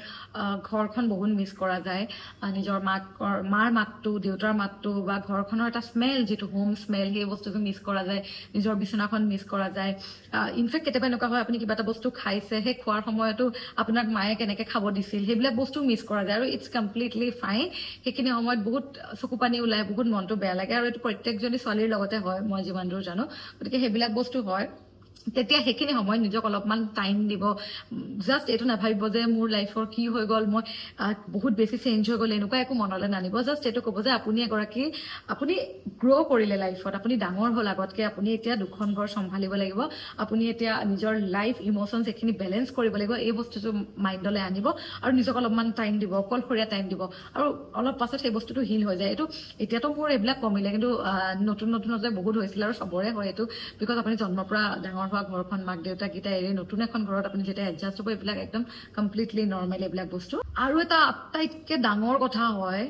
ঘৰখন বহুত মিছ কৰা যায় নিজৰ মাৰ মাতটো দেউতাৰ মাতটো বা ঘৰখনৰ এটা স্মেল যিটো হোম স্মেল সেই বস্তুটো মিছ কৰা যায় নিজৰ বিচনাখন মিছ কৰা যায় ইনফেক্ট কেতিয়াবা এনেকুৱা হয় আপুনি কিবা এটা বস্তু খাইছে সেই খোৱাৰ সময়তো আপোনাক মায়ে কেনেকৈ খাব দিছিল সেইবিলাক বস্তু মিছ কৰা যায় আৰু ইটছ কমপ্লিটলি ফাইন সেইখিনি সময়ত বহুত চকু পানী ওলাই বহুত মনটো বেয়া লাগে আৰু এইটো প্ৰত্যেকজনী ছোৱালীৰ লগতে হয় মই যিমান দূৰ জানো গতিকে সেইবিলাক বস্তু হয় তেতিয়া সেইখিনি সময় নিজক অলপমান টাইম দিব জাষ্ট এইটো নাভাবিব যে মোৰ লাইফৰ কি হৈ গ'ল মই বহুত বেছি চেঞ্জ হৈ গ'ল এনেকুৱা একো মনলৈ নানিব জাষ্ট এইটো ক'ব যে আপুনি এগৰাকী আপুনি গ্ৰ' কৰিলে লাইফত আপুনি ডাঙৰ হ'ল আগতকৈ আপুনি এতিয়া দুখন ঘৰ চম্ভালিব লাগিব আপুনি এতিয়া নিজৰ লাইফ ইম'চনছ এইখিনি বেলেঞ্চ কৰিব লাগিব এই বস্তুটো মাইণ্ডলৈ আনিব আৰু নিজক অলপমান টাইম দিব অকলশৰীয়া টাইম দিব আৰু অলপ পাছত সেই বস্তুটো হিল হৈ যায় এইটো এতিয়াতো মোৰ এইবিলাক কমিলে কিন্তু নতুনতে বহুত হৈছিল আৰু চবৰে হয় এইটো বিকজ আপুনি জন্মৰ পৰা ডাঙৰ ঘৰখন মাক দেউতাককেইটা এৰি নতুন এখন ঘৰত আপুনি যেতিয়া এডজাষ্ট হ'ব এইবিলাক একদম কমপ্লিটলি নৰ্মেল এইবিলাক বস্তু আৰু এটা আটাইতকৈ ডাঙৰ কথা হয়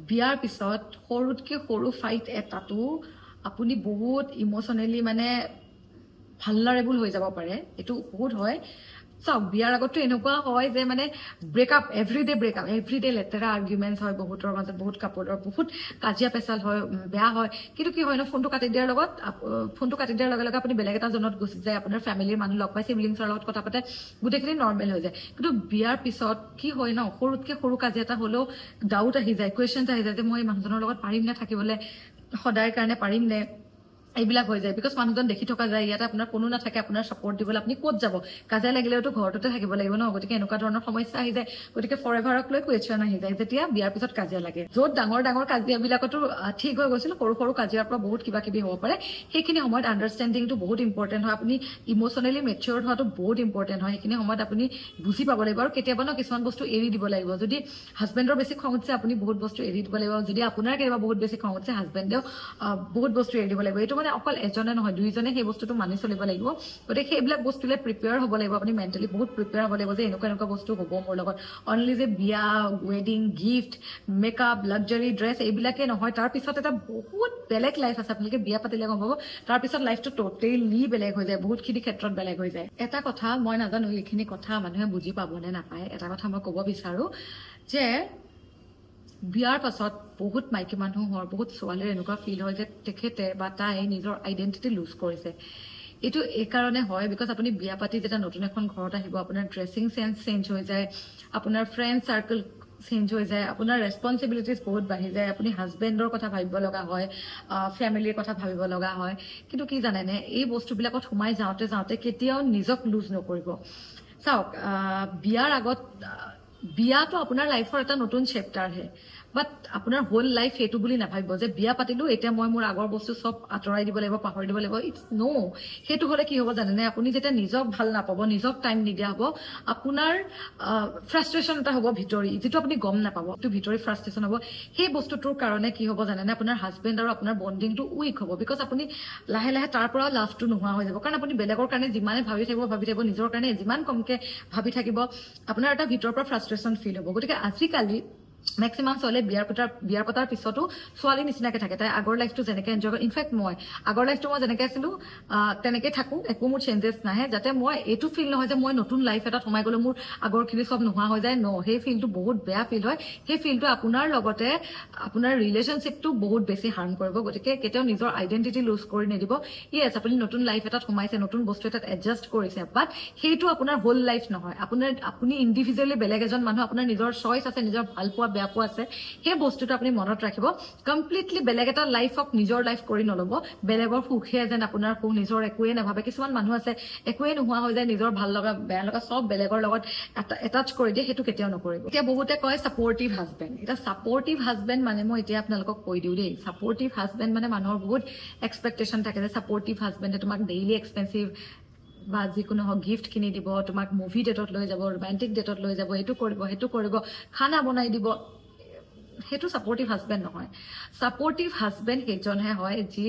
বিয়াৰ পিছত সৰুতকৈ সৰু ফাইট এটাতো আপুনি বহুত ইম'চনেলি মানে ভালনাৰেবল হৈ যাব পাৰে এইটো বহুত হয় চাওক বিয়াৰ আগতো এনেকুৱা হয় যে মানে ব্ৰেকআপ এভৰিডে লেতেৰা আৰ্গুমেণ্টছ হয় বহুতৰ মাজত বহুত কাপোৰৰ বহুত কাজিয়া পেচাল হয় বেয়া হয় কিন্তু কি হয় ন ফোনটো কাটি দিয়াৰ লগে লগে আপুনি বেলেগ এটা জোনত গুচি যায় আপোনাৰ ফেমিলিৰ মানুহ লগ পাই চিবলিংছৰ লগত কথা পাতে গোটেইখিনি নৰ্মেল হৈ যায় কিন্তু বিয়াৰ পিছত কি হয় ন সৰুতকৈ সৰু কাজিয়া এটা হ'লেও ডাউট আহি যায় কুৱেশ্যনছ আহি যায় যে মই মানুহজনৰ লগত পাৰিম নে থাকিবলৈ সদায় কাৰণে পাৰিম নে এইবিলাক হৈ যায় বিকজ মানুহজন দেখি থকা যায় ইয়াতে আপোনাৰ কোনো নাথাকে আপোনাৰ ছাপৰ্ট দিবলৈ আপুনি ক'ত যাব কাজিয়া লাগিলেওতো ঘৰটোতে থাকিব লাগিব ন গতিকে এনেকুৱা ধৰণৰ সমস্যা আহি যায় গতিকে ফৰ এভাৰক লৈ কুৱেশ্যন আহি যায় যেতিয়া বিয়াৰ পিছত কাজিয়া লাগে য'ত ডাঙৰ কাজিয়াবিলাকতো ঠিক হৈ গৈছিল সৰু সৰু কাজিয়াৰ পৰা বহুত কিবা কিবি হ'ব পাৰে সেইখিনি সময়ত আণ্ডাৰষ্টেণ্ডিংটো বহুত ইম্পৰ্টেণ্ট হয় আপুনি ইম'চনেলি মেচিয়ৰ্ড হোৱাটো বহুত ইম্পৰ্টেণ্ট হয় সেইখিনি সময়ত আপুনি বুজি পাব লাগিব আৰু কেতিয়াবা ন কিছুমান বস্তু এৰি দিব লাগিব যদি হাজবেণ্ডৰ বেছি খং উঠিছে আপুনি বহুত বস্তু এৰি দিব লাগিব যদি আপোনাৰ কেতিয়াবা বহুত বেছি খং উঠিছে হাজবেণ্ডেও বহুত বস্তু এৰি দিব লাগিব এইটো মানে অকল এজনে নহয় দুইজনে সেই বস্তুটো মানি চলিব লাগিব গতিকে সেইবিলাক বস্তুলৈ প্ৰিপেয়াৰ হ'ব লাগিব আপুনি মেণ্টেলি বহুত প্ৰিপেয়াৰ হ'ব লাগিব যে এনেকুৱা বস্তু হ'ব মোৰ লগত অনলি যে বিয়া ৱেডিং গিফ্ট মেকআপ লাক্সাৰী ড্ৰেছ এইবিলাকে নহয় তাৰপিছত এটা বহুত বেলেগ লাইফ আছে আপোনালোকে বিয়া পাতিলে গম পাব তাৰপিছত লাইফটো টোটেলি বেলেগ হৈ যায় বহুতখিনি ক্ষেত্ৰত বেলেগ হৈ যায় এটা কথা মই নাজানো এইখিনি কথা মানুহে বুজি পাবনে নাপায় এটা কথা মই ক'ব বিচাৰোঁ যে বিয়াৰ পাছত বহুত মাইকী মানুহৰ বহুত ছোৱালীৰ এনেকুৱা ফিল হয় যে তেখেতে বা তাই নিজৰ আইডেণ্টিটি লুজ কৰিছে এইটো এইকাৰণে হয় বিকজ আপুনি বিয়া পাতি যেতিয়া নতুন এখন ঘৰত আহিব আপোনাৰ ড্ৰেছিং চেন্স চেঞ্জ হৈ যায় আপোনাৰ ফ্ৰেণ্ড চাৰ্কেল চেঞ্জ হৈ যায় আপোনাৰ ৰেছপনচিবিলিটিজ বহুত বাঢ়ি যায় আপুনি হাজবেণ্ডৰ কথা ভাবিব লগা হয় ফেমিলিৰ কথা ভাবিব লগা হয় কিন্তু কি জানেনে এই বস্তুবিলাকত সোমাই যাওঁতে কেতিয়াও নিজক লুজ নকৰিব চাওক বিয়াৰ আগত বিয়াটো আপোনাৰ লাইফৰ এটা নতুন চেপ্টাৰহে বাট আপোনাৰ হোল লাইফ সেইটো বুলি নাভাবিব যে বিয়া পাতিলো এতিয়া মই মোৰ আগৰ বস্তু চব আঁতৰাই দিব লাগিব পাহৰি দিব লাগিব ইটছ ন' সেইটো হ'লে কি হ'ব জানেনে আপুনি যেতিয়া নিজক ভাল নাপাব নিজক টাইম নিদিয়া হ'ব আপোনাৰ ফ্ৰাষ্ট্ৰেশ্যন এটা হ'ব ভিতৰি যিটো আপুনি গম নাপাব সেইটো ভিতৰি ফ্ৰাষ্ট্ৰেশ্যন হ'ব সেই বস্তুটোৰ কাৰণে কি হ'ব জানেনে আপোনাৰ হাজবেণ্ড আৰু আপোনাৰ বণ্ডিংটো উইক হ'ব বিকজ আপুনি লাহে লাহে তাৰ পৰা লাভটো নোহোৱা হৈ যাব কাৰণ আপুনি বেলেগৰ কাৰণে যিমানে ভাবি থাকিব নিজৰ কাৰণে যিমান কমকৈ ভাবি থাকিব আপোনাৰ এটা ভিতৰৰ পৰা ফ্ৰাষ্ট্ৰেশ্যন ফিল হ'ব গতিকে আজিকালি মেক্সিমাম ছোৱালী বিয়াৰ পতাৰ পিছতো ছোৱালী নিচিনাকে থাকে তাই আগৰ লাইফটো যেনেকে এনজয় কৰে ইনফেক্ট মই আগৰ লাইফটো মই যেনেকে আছিলো তেনেকে থাকো একো মোৰ চেঞ্জেছ নাহে যাতে মই এইটো ফিল নহয় যে মই নতুন লাইফ এটাত সোমাই গ'লো মোৰ আগৰখিনি চব নোহোৱা হৈ যায় সেই ফিলটো বহুত বেয়া ফিল হয় সেই ফিলটো আপোনাৰ লগতে আপোনাৰ ৰিলেশ্যনশ্বিপটো বহুত বেছি হাৰ্ম কৰিব গতিকে কেতিয়াও নিজৰ আইডেণ্টিটি লুজ কৰি নিদিব ইয়েছ আপুনি নতুন লাইফ এটাত সোমাইছে নতুন বস্তু এটাত এডজাষ্ট কৰিছে বাট সেইটো আপোনাৰ হোল লাইফ নহয় আপুনি ইণ্ডিভিজুৱেলি বেলেগ এজন মানুহ আপোনাৰ নিজৰ চইচ আছে নিজৰ ভাল পোৱা বেয়া পোৱা আছে সেই বস্তুটো আপুনি মনত ৰাখিব কমপ্লিটলি বেলেগ এটা লাইফক নিজৰ লাইফ কৰি নল'ব বেলেগৰ সুখে যেন আপোনাৰ সুখ নিজৰ একোৱে নাভাবে কিছুমান মানুহ আছে একোৱে নোহোৱা হৈ যায় নিজৰ ভাল লগা বেয়া লগা চব বেলেগৰ লগত এটাচ কৰি দিয়ে সেইটো কেতিয়াও নকৰিব এতিয়া বহুতে কয় ছাপৰ্টিভ হাজবেণ্ড এতিয়া ছাপৰ্টিভ হাজবেণ্ড মানে মই এতিয়া আপোনালোকক কৈ দিওঁ দেই ছাপৰ্টিভ হাজবেণ্ড মানে মানুহৰ বহুত এক্সপেক্টেশ্যন থাকে যে ছাপৰ্টিভ হাজবেণ্ডে তোমাক ডেইলি এক্সপেঞ্চিভ বা যিকোনো হওক গিফ্ট কিনি দিব তোমাক মুভি ডেটত লৈ যাব ৰোমান্টিক ডেটত লৈ যাব এইটো কৰিব খানা বনাই দিব সেইটো ছাপৰ্টিভ হাজবেণ্ড নহয় ছাপৰ্টিভ হাজবেণ্ড সেইজনহে হয় যি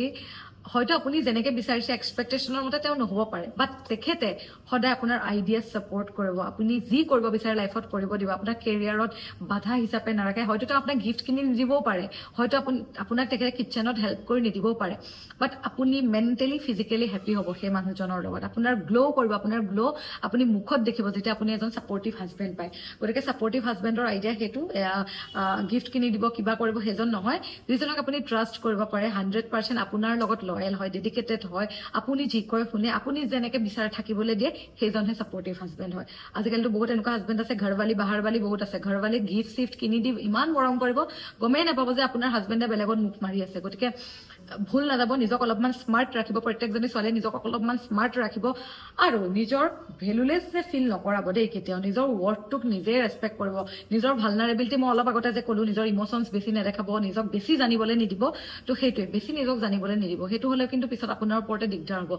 হয়তো আপুনি যেনেকে বিচাৰিছে এক্সপেক্টেশ্যনৰ মতে তেওঁ নহ'ব পাৰে বাট তেখেতে সদায় আপোনাৰ আইডিয়াছ ছাপৰ্ট কৰিব আপুনি যি কৰিব বিচাৰে লাইফত কৰিব দিব আপোনাৰ কেৰিয়াৰত বাধা হিচাপে নাৰাখে হয়তো তেওঁ আপোনাক গিফ্ট কিনি নিদিবও পাৰে হয়তো আপোনাক তেখেতে কিটচেনত হেল্প কৰি নিদিবও পাৰে বাট আপুনি মেণ্টেলি ফিজিকেলি হেপ্পী হ'ব সেই মানুহজনৰ লগত আপোনাৰ গ্ল' কৰিব আপোনাৰ গ্ল' আপুনি মুখত দেখিব যেতিয়া আপুনি এজন ছাপৰ্টিভ হাজবেণ্ড পায় গতিকে ছাপৰ্টিভ হাজবেণ্ডৰ আইডিয়া সেইটো গিফ্ট কিনি দিব কিবা কৰিব সেইজন নহয় যিজনক আপুনি ট্ৰাষ্ট কৰিব পাৰে 100% আপোনাৰ লগত লয়েল হয় ডেডিকেটেড হয় আপুনি যি কয় শুনে আপুনি যেনেকে বিচাৰে থাকিবলৈ দিয়ে সেইজনহে ছাপৰ্টিভ হাজবেণ্ড হয় আজিকালিতো বহুত এনেকুৱা হাজবেণ্ড আছে ঘৰৱালী বাহাৰৱালী বহুত আছে ঘৰৱালী গিফ্ট চিফ্ট কিনি দি ইমান মৰম কৰিব গমেই নাপাব যে আপোনাৰ হাজবেণ্ডে বেলেগত মুখ মাৰি আছে গতিকে ভুল নাযাব নিজক অলপমান স্মাৰ্ট ৰাখিব প্ৰত্যেকজনী ছোৱালীয়ে নিজক অলপমান স্মাৰ্ট ৰাখিব আৰু নিজৰ ভেলুলেছ যে ফিল নকৰাব দেই কেতিয়াও নিজৰ ৱৰ্থটোক নিজে ৰেচপেক্ট কৰিব নিজৰ ভালনাৰেবিলিটি মই অলপ আগতে যে ক'লো নিজৰ ইম'চনছ বেছি নেদেখাব নিজক বেছি জানিবলৈ নিদিব তো সেইটোৱে বেছি নিজক জানিবলৈ নিদিব সেইটো হ'লে কিন্তু পিছত আপোনাৰ ওপৰতে দিগদাৰ হ'ব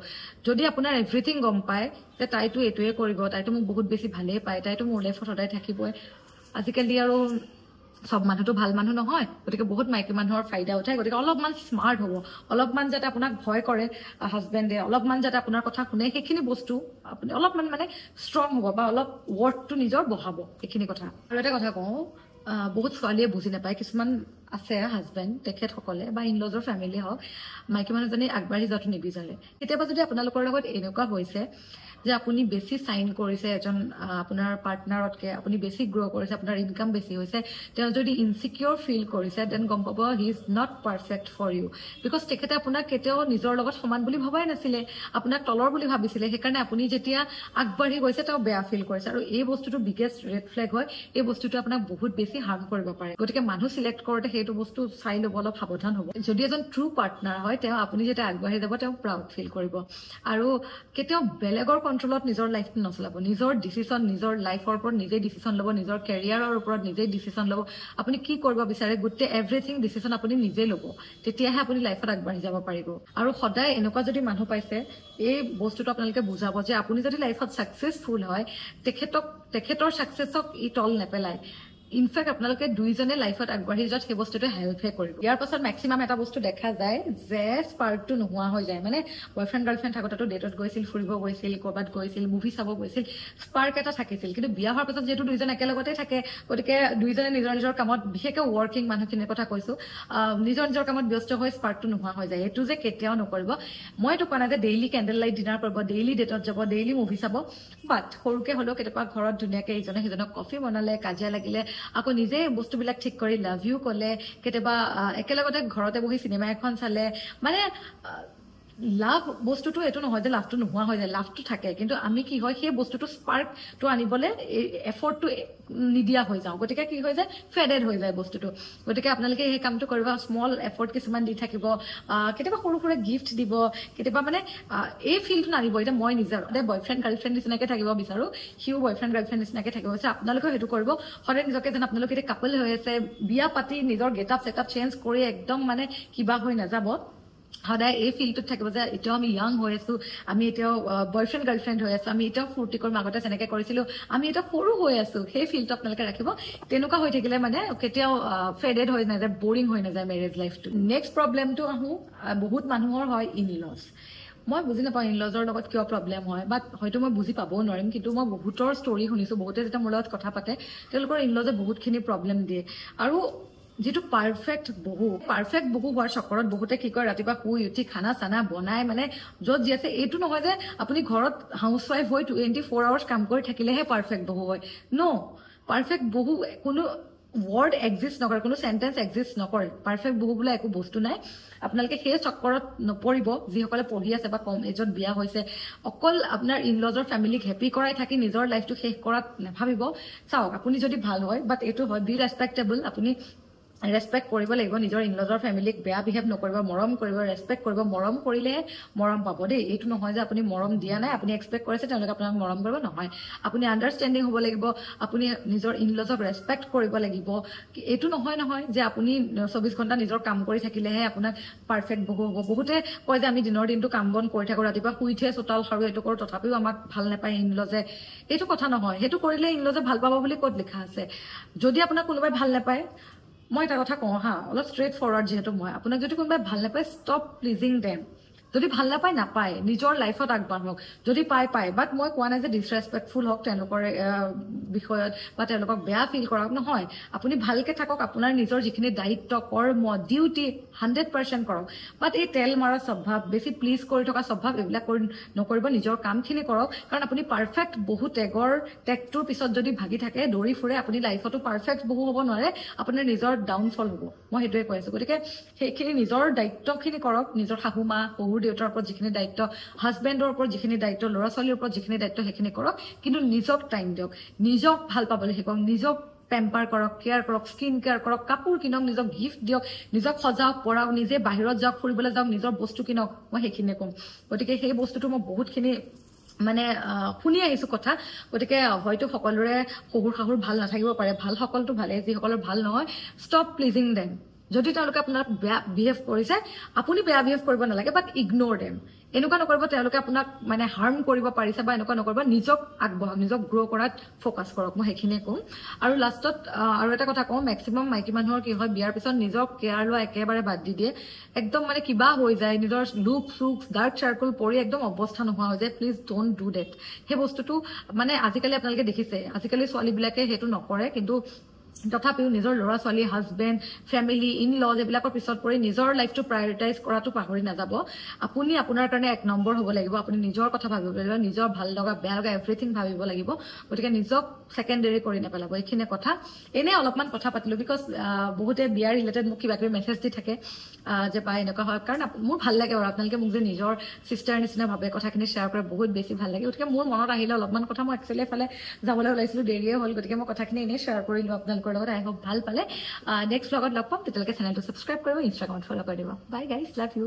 যদি আপোনাৰ এভৰিথিং গম পায় যে তাইতো এইটোৱে কৰিব তাইতো মোক বহুত বেছি ভালেই পায় তাইতো মোৰ লাইফত সদায় থাকিবই আজিকালি আৰু সব মানুহটো ভাল মানুহ নহয় গতিকে বহুত মাইকী মানুহৰ ফাইদা উঠায় গতিকে অলপমান স্মাৰ্ট হ'ব অলপমান যাতে আপোনাক ভয় কৰে হাজবেণ্ডে অলপমান যাতে আপোনাৰ কথা শুনে সেইখিনি বস্তু আপুনি অলপমান মানে ষ্ট্ৰং হ'ব বা অলপ ৱৰ্থটো নিজৰ বঢ়াব এইখিনি কথা আৰু এটা কথা কওঁ বহুত ছোৱালীয়ে বুজি নাপায় কিছুমান আছে হাজবেণ্ড তেখেতসকলে বা ইনলজৰ ফেমিলি হওক মাইকী মানুহজনী আগবাঢ়ি যোৱাটো নিবিচাৰে কেতিয়াবা যদি আপোনালোকৰ লগত এনেকুৱা হৈছে যে আপুনি বেছি চাইন কৰিছে এজন আপোনাৰ পাৰ্টনাৰতকৈ আপুনি বেছি গ্ৰ' কৰিছে আপোনাৰ ইনকাম বেছি হৈছে তেওঁ যদি ইনচিকিউৰ ফিল কৰিছে দেন গম পাব he is not perfect for you because তেখেতে আপোনাক কেতিয়াও নিজৰ লগত সমান বুলি ভবাই নাছিলে আপোনাক তলৰ বুলি ভাবিছিলে সেইকাৰণে আপুনি যেতিয়া আগবাঢ়ি গৈছে তেওঁ বেয়া ফিল কৰিছে আৰু এই বস্তুটো বিগেষ্ট ৰেড ফ্লেগ হয় এই বস্তুটো আপোনাক বহুত বেছি হাৰ্ম কৰিব পাৰে গতিকে মানুহ চিলেক্ট কৰোঁতে সেইটো বস্তু চাই ল'ব অলপ সাৱধান হ'ব যদি এজন ট্ৰু পাৰ্টনাৰ হয় তেওঁ আপুনি যেতিয়া আগবাঢ়ি যাব তেওঁ প্ৰাউড ফিল কৰিব আৰু কেতিয়াও বেলেগৰ কণ্ট্ৰলত নিজৰ লাইফটো নচলাব নিজৰ ডিচিশ্যন নিজৰ লাইফৰ ওপৰত নিজেই ডিচিশ্যন ল'ব নিজৰ কেৰিয়াৰৰ ওপৰত নিজেই ডিচিশ্যন ল'ব আপুনি কি কৰিব বিচাৰে গোটেই এভৰিথিং ডিচিশ্যন আপুনি নিজেই ল'ব তেতিয়াহে আপুনি লাইফত আগবাঢ়ি যাব পাৰিব আৰু সদায় এনেকুৱা যদি মানুহ পাইছে এই বস্তুটো আপোনালোকে বুজাব যে আপুনি যদি লাইফত ছাকচেছফুল হয় তেখেতৰ ছাকচেছক ই তল নেপেলায় ইনফেক্ট আপোনালোকে দুইজনে লাইফত আগবাঢ়ি যোৱাত সেই বস্তুটো হেল্পহে কৰিব ইয়াৰ পাছত মেক্সিমাম এটা বস্তু দেখা যায় যে স্পাৰ্কটো নোহোৱা হৈ যায় মানে বয়ফ্ৰেণ্ড গাৰ্লফ্ৰেণ্ড থাকোঁতেতো ডেটত গৈছিল ফুৰিব গৈছিল ক'ৰবাত গৈছিল মুভি চাব গৈছিল স্পাৰ্ক এটা থাকিছিল কিন্তু বিয়া হোৱাৰ পাছত যিহেতু দুইজন একেলগতে থাকে গতিকে দুইজনে নিজৰ নিজৰ কামত বিশেষকৈ ৱৰ্কিং মানুহখিনিৰ কথা কৈছোঁ নিজৰ নিজৰ কামত ব্যস্ত হৈ স্পাৰ্কটো নোহোৱা হৈ যায় এইটো যে কেতিয়াও নকৰিব মই এইটো কোৱা নাই যে ডেইলি কেণ্ডেল লাইট ডিনাৰ কৰিব ডেইলি ডেটত যাব ডেইলি মুভি চাব বাট সৰুকৈ হ'লেও কেতিয়াবা ঘৰত ধুনীয়াকৈ ইজনে সিজনক কফি বনালে কাজিয়া লাগিলে আকৌ নিজে বস্তুবিলাক ঠিক কৰি লাভ ইউ ক'লে কেতিয়াবা একেলগতে ঘৰতে বহি চিনেমা এখন চালে মানে লাভ বস্তুটো এইটো নহয় যে লাভটো নোহোৱা হৈ যায় লাভটো থাকে কিন্তু আমি কি হয় সেই বস্তুটো স্পাৰ্কটো আনিবলৈ এফৰ্টটো নিদিয়া হৈ যাওঁ গতিকে কি হৈ যায় ফেডেড হৈ যায় বস্তুটো গতিকে আপোনালোকে সেই কামটো কৰিব স্মল এফৰ্ট কিছুমান দি থাকিব কেতিয়াবা সৰু সুৰা গিফ্ট দিব কেতিয়াবা মানে এই ফিলটো নানিব এতিয়া মই নিজৰ সদায় বয়ফ্ৰেণ্ড গাৰ্লফ্ৰেণ্ড নিচিনাকৈ থাকিব বিচাৰোঁ সিও বয়ফ্ৰেণ্ড গাৰ্লফ্ৰেণ্ড নিচিনাকৈ থাকিব বিচাৰে আপোনালোকেও সেইটো কৰিব সদায় নিজকে যেন আপোনালোকে এতিয়া কাপল হৈ আছে বিয়া পাতি নিজৰ গেটআপ চেটআপ চেঞ্জ কৰি একদম মানে কিবা হৈ নাযাব সদায় এই ফিল্ডটোত থাকিব যে এতিয়াও আমি য়াং হৈ আছোঁ আমি এতিয়াও বয়ফ্ৰেণ্ড গাৰ্লফ্ৰেণ্ড হৈ আছোঁ আমি এতিয়াও ফূৰ্তি কৰিম আগতে যেনেকৈ কৰিছিলোঁ আমি এতিয়া সৰু হৈ আছোঁ সেই ফিল্ডটো আপোনালোকে ৰাখিব তেনেকুৱা হৈ থাকিলে মানে কেতিয়াও ফেডেড হৈ নাযায় বৰিং হৈ নাযায় মেৰেজ লাইফটো নেক্সট প্ৰব্লেমটো আহোঁ বহুত মানুহৰ হয় ইনলছ মই বুজি নাপাওঁ ইনলজৰ লগত কিয় প্ৰব্লেম হয় বাট হয়তো মই বুজি পাবও নোৱাৰিম কিন্তু মই বহুতৰ ষ্টৰি শুনিছোঁ বহুতে যেতিয়া মোৰ লগত কথা পাতে তেওঁলোকৰ ইনলজে বহুতখিনি প্ৰব্লেম দিয়ে আৰু যিটো পাৰফেক্ট বহু হোৱাৰ চক্কৰত বহুতে কি কয় ৰাতিপুৱা শুই উঠি খানা চানা বনাই মানে য'ত যি আছে এইটো নহয় যে আপুনি ঘৰত হাউচ ৱাইফ হৈ 24 আৱাৰ্ছ কাম কৰি থাকিলেহে পাৰফেক্ট বহু হয় ন' পাৰফেক্ট বহু কোনো ৱৰ্ড এক্সিষ্ট নকৰে কোনো চেণ্টেন্স এক্সিষ্ট নকৰে পাৰফেক্ট বহু বোলা একো বস্তু নাই আপোনালোকে সেই চক্কৰত নপৰিব যিসকলে পঢ়ি আছে বা কম এজত বিয়া হৈছে অকল আপোনাৰ ইনলজৰ ফেমিলিক হেপী কৰাই থাকি নিজৰ লাইফটো শেষ কৰাত নাভাবিব চাওক আপুনি যদি ভাল হয় বাট এইটো হয় বি ৰেচপেক্টেবল আপুনি ৰেচপেক্ট কৰিব লাগিব নিজৰ ইনলজৰ ফেমিলিক বেয়া বিহেভ নকৰিব মৰম কৰিব ৰেচপেক্ট কৰিব মৰম কৰিলেহে মৰম পাব দেই এইটো নহয় যে আপুনি মৰম দিয়া নাই আপুনি এক্সপেক্ট কৰিছে তেওঁলোকে আপোনাক মৰম কৰিব নহয় আপুনি আণ্ডাৰষ্টেণ্ডিং হ'ব লাগিব আপুনি নিজৰ ইনলজক ৰেচপেক্ট কৰিব লাগিব এইটো নহয় যে আপুনি 24 ঘণ্টা নিজৰ কাম কৰি থাকিলেহে আপোনাক পাৰফেক্ট বহু হ'ব বহুতে কয় যে আমি দিনৰ দিনটো কাম বন কৰি থাকোঁ ৰাতিপুৱা শুই উঠিয়ে চোতাল সাৰো এইটো কৰোঁ তথাপিও আমাক ভাল নাপায় ইনলজে এইটো কথা নহয় সেইটো কৰিলে ইনলজে ভাল পাব বুলি ক'ত লিখা আছে যদি আপোনাক কোনোবাই ভাল নাপায় মই এটা কথা কওঁ হা অলপ ষ্ট্ৰেইট ফৰৱাৰ্ড যিহেতু মই আপোনাক যদি কোনোবাই ভাল নাপায় ষ্টপ প্লিজিং দেম যদি ভাল নাপায় নিজৰ লাইফত আগবাঢ়ক যদি পায় বাট মই কোৱা নাই যে ডিছৰেচপেক্টফুল হওক তেওঁলোকৰ বিষয়ত বা তেওঁলোকক বেয়া ফিল কৰক নহয় আপুনি ভালকে থাকক আপোনাৰ নিজৰ যিখিনি দায়িত্ব কৰ্ম ডিউটি 100% কৰক বাট এই তেল মাৰা স্বভাৱ বেছি প্লিজ কৰি থকা স্বভাৱ এইবিলাক নকৰিব নিজৰ কামখিনি কৰক কাৰণ আপুনি পাৰফেক্ট বহু টেগটোৰ পিছত যদি ভাগি থাকে দৌৰি ফুৰে আপুনি লাইফতো পাৰফেক্ট বহু হ'ব নোৱাৰে আপোনাৰ নিজৰ ডাউনফল হ'ব মই সেইটোৱে কৈ আছোঁ গতিকে সেইখিনি নিজৰ দায়িত্বখিনি কৰক নিজৰ শাহু মা শহুৰ দেউতাৰ ওপৰত যিখিনি দায়িত্ব হাজবেণ্ডৰ ওপৰত যিখিনি দায়িত্ব ল'ৰা ছোৱালীৰ ওপৰত যিখিনি দায়িত্ব সেইখিনি কৰক কিন্তু নিজক টাইম দিয়ক নিজক ভাল পাবলৈ শিকক নিজক পেম্পাৰ কৰক কেয়াৰ কৰক স্কিন কেয়াৰ কৰক কাপোৰ কিনক নিজক গিফ্ট দিয়ক নিজক সজাওক পঢ়াওক নিজে বাহিৰত যাওক ফুৰিবলৈ যাওক নিজৰ বস্তু কিনক মই সেইখিনিয়ে ক'ম গতিকে সেই বস্তুটো মই বহুতখিনি মানে শুনি আহিছোঁ কথা গতিকে হয়তো সকলোৰে শহুৰ ভাল নাথাকিব পাৰে ভাল সকলটো ভালেই যিসকলৰ ভাল নহয় ষ্টপ প্লিজিং দেম যদি তেওঁলোকে আপোনাক বেয়া বিহেভ কৰিছে আপুনি বেয়া বিহেভ কৰিব নালাগে বাট ইগনোৰ দেম এনেকুৱা নকৰিব তেওঁলোকে আপোনাক মানে হাৰ্ম কৰিব পাৰিছে বা এনেকুৱা নকৰিব নিজক আগবঢ়াওক নিজক গ্ৰ' কৰাত ফ'কাছ কৰক মই সেইখিনিয়ে ক'ম আৰু লাষ্টত আৰু এটা কথা কওঁ মেক্সিমাম মাইকী মানুহৰ কি হয় বিয়াৰ পিছত নিজক কেয়াৰ লোৱা একেবাৰে বাদ দি দিয়ে একদম মানে কিবা হৈ যায় নিজৰ লুক চুক ডাৰ্ক চাৰ্কল পৰি একদম অৱস্থা নোহোৱা হৈ যায় প্লিজ ডোণ্ট ডু ডেট সেই বস্তুটো মানে আজিকালি আপোনালোকে দেখিছে আজিকালি ছোৱালীবিলাকে সেইটো নকৰে কিন্তু তথাপিও নিজৰ ল'ৰা ছোৱালী হাজবেণ্ড ফেমিলি ইন লজ এইবিলাকৰ পিছত পৰি নিজৰ লাইফটো প্ৰায়ৰিটাইজ কৰাটো পাহৰি নাযাব আপুনি আপোনাৰ কাৰণে 1 নম্বৰ হ'ব লাগিব আপুনি নিজৰ কথা ভাবিব লাগিব নিজৰ ভাল লগা বেয়া লগা এভৰিথিং ভাবিব লাগিব গতিকে নিজক ছেকেণ্ডেৰী কৰি নেপেলাব এইখিনি কথা এনে অলপমান কথা পাতিলোঁ বিকজ বহুতে বিয়াৰ ৰিলেটেড মোক কিবা কিবি মেছেজ দি থাকে যে বা এনেকুৱা হয় কাৰণ মোৰ ভাল লাগে আৰু আপোনালোকে মোক যে নিজৰ ছিষ্টাৰ নিচিনা ভাবে কথাখিনি শ্বেয়াৰ কৰে বহুত বেছি ভাল লাগে গতিকে মোৰ মনত আহিলে অলপমান কথা মই একচুৱেলি এফালে যাবলৈ ওলাইছিলোঁ দেৰিয়ে হ'ল গতিকে মই কথাখিনি এনেই শ্বেয়াৰ কৰিলোঁ আপোনালোকৰ লগত আই হোপ ভাল পালে নেক্সট ব্লগত লগ পাম তেতিয়ালৈকে চেনেলটো ছাবস্ক্ৰাইব কৰিব ইনষ্টাগ্ৰামত ফ'ল' কৰি দিব বাই গাইজ লাভ ইউ